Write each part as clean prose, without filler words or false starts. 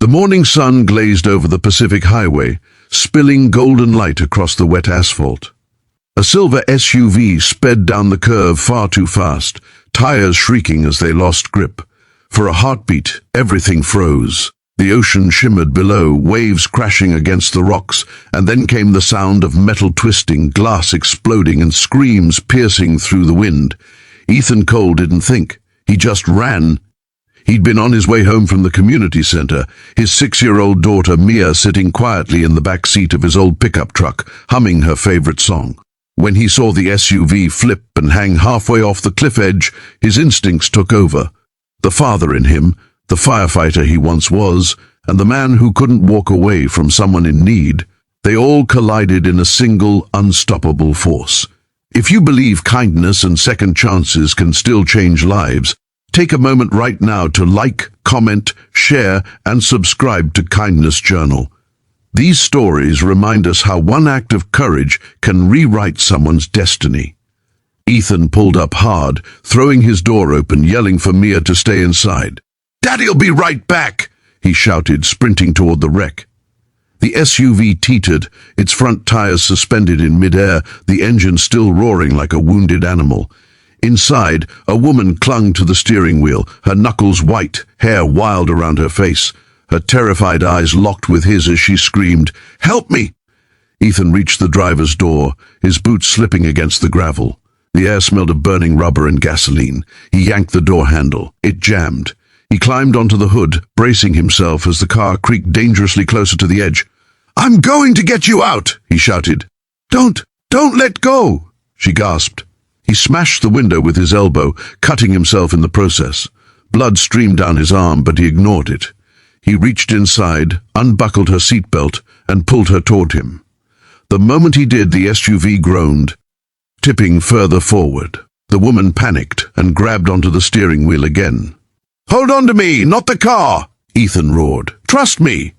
The morning sun glazed over the Pacific Highway, spilling golden light across the wet asphalt. A silver SUV sped down the curve far too fast, tires shrieking as they lost grip. For a heartbeat, everything froze. The ocean shimmered below, waves crashing against the rocks, and then came the sound of metal twisting, glass exploding, and screams piercing through the wind. Ethan Cole didn't think. He just ran. He'd been on his way home from the community center, his 6-year-old daughter Mia sitting quietly in the back seat of his old pickup truck, humming her favorite song. When he saw the SUV flip and hang halfway off the cliff edge, his instincts took over. The father in him, the firefighter he once was, and the man who couldn't walk away from someone in need, they all collided in a single, unstoppable force. If you believe kindness and second chances can still change lives, take a moment right now to like, comment, share, and subscribe to Kindness Journal. These stories remind us how one act of courage can rewrite someone's destiny. Ethan pulled up hard, throwing his door open, yelling for Mia to stay inside. "Daddy'll be right back!" he shouted, sprinting toward the wreck. The SUV teetered, its front tires suspended in midair, the engine still roaring like a wounded animal. Inside, a woman clung to the steering wheel, her knuckles white, hair wild around her face. Her terrified eyes locked with his as she screamed, "Help me!" Ethan reached the driver's door, his boots slipping against the gravel. The air smelled of burning rubber and gasoline. He yanked the door handle. It jammed. He climbed onto the hood, bracing himself as the car creaked dangerously closer to the edge. "I'm going to get you out!" he shouted. Don't let go!" she gasped. He smashed the window with his elbow, cutting himself in the process. Blood streamed down his arm, but he ignored it. He reached inside, unbuckled her seatbelt, and pulled her toward him. The moment he did, the SUV groaned, tipping further forward. The woman panicked and grabbed onto the steering wheel again. "Hold on to me, not the car!" Ethan roared. "Trust me!"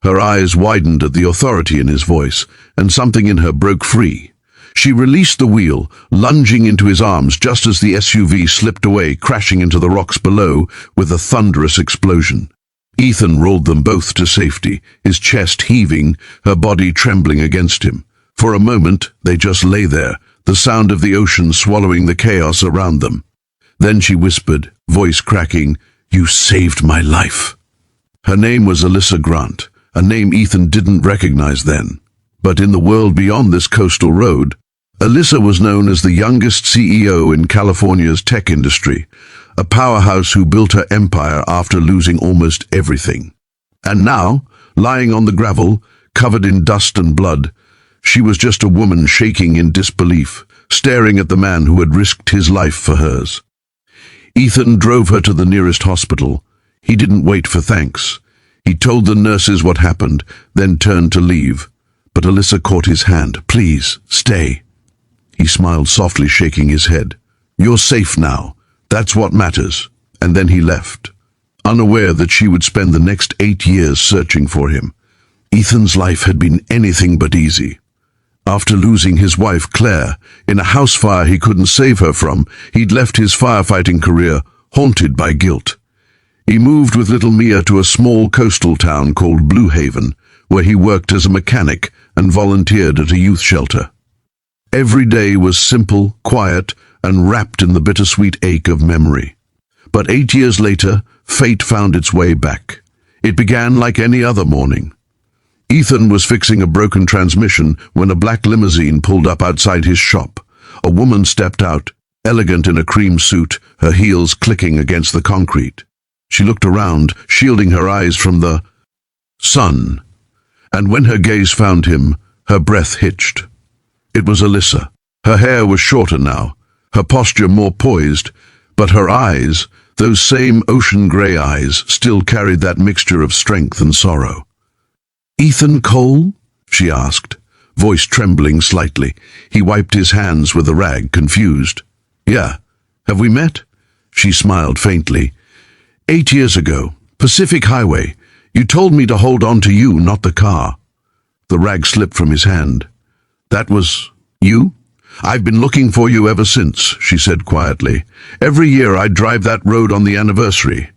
Her eyes widened at the authority in his voice, and something in her broke free. She released the wheel, lunging into his arms just as the SUV slipped away, crashing into the rocks below with a thunderous explosion. Ethan rolled them both to safety, his chest heaving, her body trembling against him. For a moment, they just lay there, the sound of the ocean swallowing the chaos around them. Then she whispered, voice cracking, "You saved my life." Her name was Alyssa Grant, a name Ethan didn't recognize then. But in the world beyond this coastal road, Alyssa was known as the youngest CEO in California's tech industry, a powerhouse who built her empire after losing almost everything. And now, lying on the gravel, covered in dust and blood, she was just a woman shaking in disbelief, staring at the man who had risked his life for hers. Ethan drove her to the nearest hospital. He didn't wait for thanks. He told the nurses what happened, then turned to leave. But Alyssa caught his hand. "Please, stay." He smiled softly, shaking his head. "You're safe now. That's what matters." And then he left, unaware that she would spend the next 8 years searching for him. Ethan's life had been anything but easy. After losing his wife, Claire, in a house fire he couldn't save her from, he'd left his firefighting career, haunted by guilt. He moved with little Mia to a small coastal town called Blue Haven, where he worked as a mechanic and volunteered at a youth shelter. Every day was simple, quiet, and wrapped in the bittersweet ache of memory. But 8 years later, fate found its way back. It began like any other morning. Ethan was fixing a broken transmission when a black limousine pulled up outside his shop. A woman stepped out, elegant in a cream suit, her heels clicking against the concrete. She looked around, shielding her eyes from the sun. And when her gaze found him, her breath hitched. It was Alyssa. Her hair was shorter now, her posture more poised, but her eyes, those same ocean-gray eyes, still carried that mixture of strength and sorrow. "Ethan Cole?" she asked, voice trembling slightly. He wiped his hands with a rag, confused. "Yeah. Have we met?" She smiled faintly. 8 years ago, Pacific Highway. You told me to hold on to you, not the car." The rag slipped from his hand. "That was you? I've been looking for you ever since," she said quietly. "Every year I'd drive that road on the anniversary.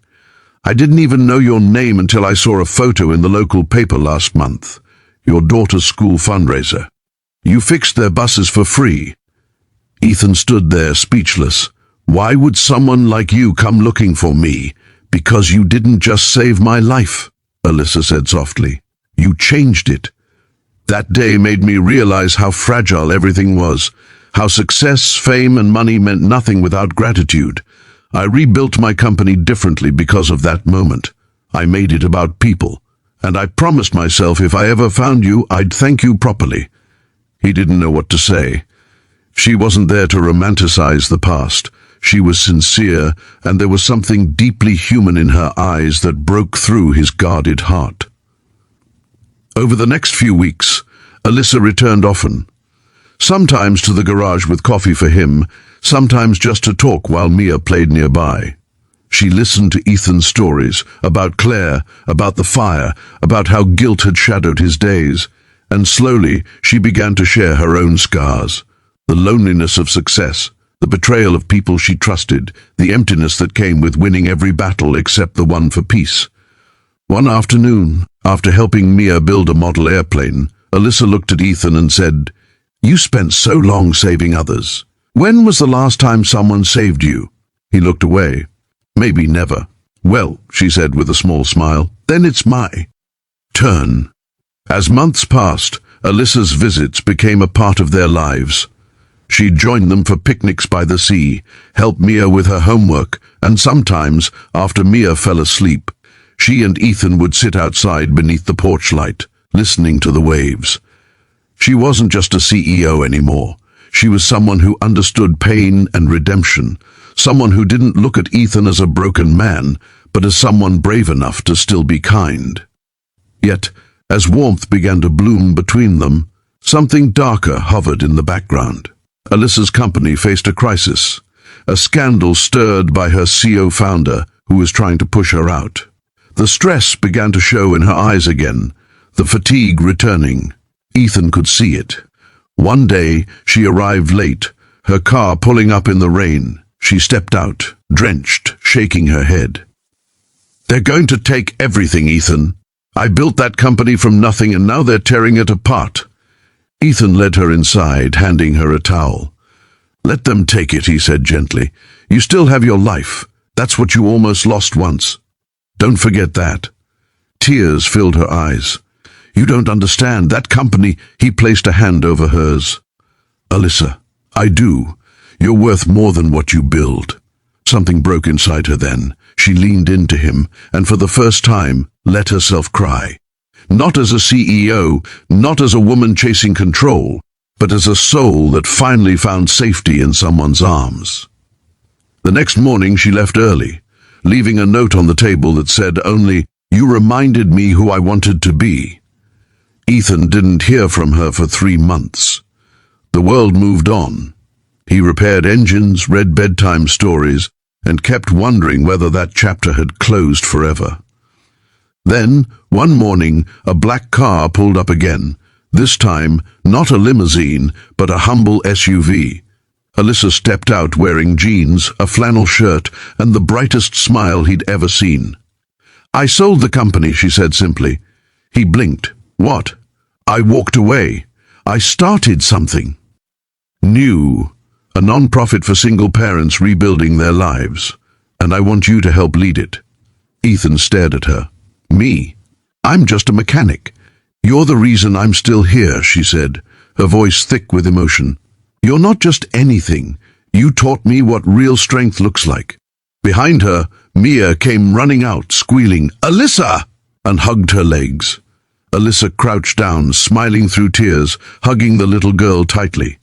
I didn't even know your name until I saw a photo in the local paper last month. Your daughter's school fundraiser. You fixed their buses for free." Ethan stood there speechless. "Why would someone like you come looking for me? Because you didn't just save my life," Alyssa said softly. "You changed it." That day made me realize how fragile everything was, how success, fame, and money meant nothing without gratitude. I rebuilt my company differently because of that moment. I made it about people, and I promised myself if I ever found you, I'd thank you properly. He didn't know what to say. She wasn't there to romanticize the past. She was sincere, and there was something deeply human in her eyes that broke through his guarded heart. Over the next few weeks, Alyssa returned often. Sometimes to the garage with coffee for him, sometimes just to talk while Mia played nearby. She listened to Ethan's stories about Claire, about the fire, about how guilt had shadowed his days, and slowly she began to share her own scars. The loneliness of success, the betrayal of people she trusted, the emptiness that came with winning every battle except the one for peace. One afternoon, after helping Mia build a model airplane, Alyssa looked at Ethan and said, "You spent so long saving others. When was the last time someone saved you?" He looked away. "Maybe never." "Well," she said with a small smile, "then it's my turn." As months passed, Alyssa's visits became a part of their lives. She'd join them for picnics by the sea, help Mia with her homework, and sometimes, after Mia fell asleep, she and Ethan would sit outside beneath the porch light, listening to the waves. She wasn't just a CEO anymore. She was someone who understood pain and redemption, someone who didn't look at Ethan as a broken man, but as someone brave enough to still be kind. Yet, as warmth began to bloom between them, something darker hovered in the background. Alyssa's company faced a crisis, a scandal stirred by her CEO founder who was trying to push her out. The stress began to show in her eyes again, the fatigue returning. Ethan could see it. One day, she arrived late, her car pulling up in the rain. She stepped out, drenched, shaking her head. "They're going to take everything, Ethan. I built that company from nothing and now they're tearing it apart." Ethan led her inside, handing her a towel. "Let them take it," he said gently. "You still have your life. That's what you almost lost once. Don't forget that." Tears filled her eyes. "You don't understand. That company," he placed a hand over hers. "Alyssa, I do. You're worth more than what you build." Something broke inside her then. She leaned into him, and for the first time, let herself cry. Not as a CEO, not as a woman chasing control, but as a soul that finally found safety in someone's arms. The next morning she left early, leaving a note on the table that said only, "You reminded me who I wanted to be." Ethan didn't hear from her for 3 months. The world moved on. He repaired engines, read bedtime stories, and kept wondering whether that chapter had closed forever. Then, one morning, a black car pulled up again. This time, not a limousine, but a humble SUV. Alyssa stepped out wearing jeans, a flannel shirt, and the brightest smile he'd ever seen. "I sold the company," she said simply. He blinked. "What?" "I walked away. I started something new, a non-profit for single parents rebuilding their lives, and I want you to help lead it." Ethan stared at her. "Me? I'm just a mechanic." "You're the reason I'm still here," she said, her voice thick with emotion. "You're not just anything. You taught me what real strength looks like." Behind her, Mia came running out, squealing, "Alyssa!" and hugged her legs. Alyssa crouched down, smiling through tears, hugging the little girl tightly.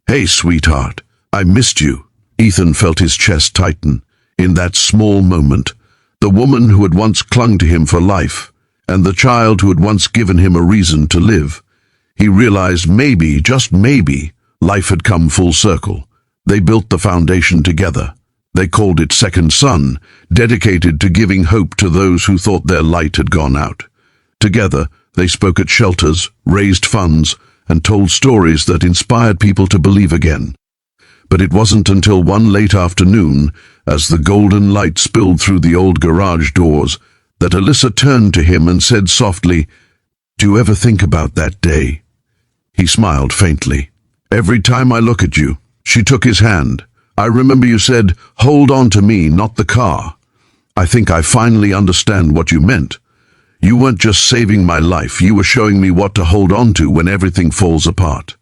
"Hey, sweetheart, I missed you." Ethan felt his chest tighten. In that small moment, the woman who had once clung to him for life, and the child who had once given him a reason to live. He realized maybe, just maybe, life had come full circle. They built the foundation together. They called it Second Sun, dedicated to giving hope to those who thought their light had gone out. Together, they spoke at shelters, raised funds, and told stories that inspired people to believe again. But it wasn't until one late afternoon, as the golden light spilled through the old garage doors, that Alyssa turned to him and said softly, "Do you ever think about that day?" He smiled faintly. "Every time I look at you." She took his hand. "I remember you said, 'Hold on to me, not the car.' I think I finally understand what you meant. You weren't just saving my life, you were showing me what to hold on to when everything falls apart."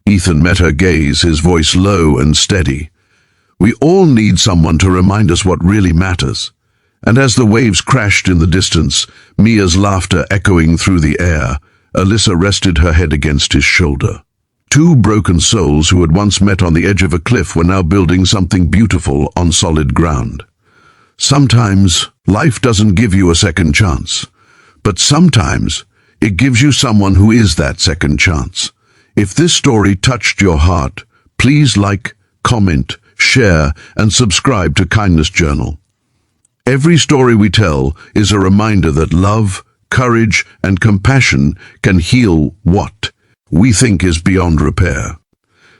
Ethan met her gaze, his voice low and steady. "We all need someone to remind us what really matters." And as the waves crashed in the distance, Mia's laughter echoing through the air, Alyssa rested her head against his shoulder. Two broken souls who had once met on the edge of a cliff were now building something beautiful on solid ground. Sometimes life doesn't give you a second chance, but sometimes it gives you someone who is that second chance. If this story touched your heart, please like, comment, share, and subscribe to Kindness Journal. Every story we tell is a reminder that love, courage, and compassion can heal what we think is beyond repair.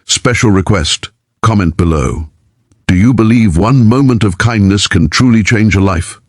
Special request, comment below. Do you believe one moment of kindness can truly change a life?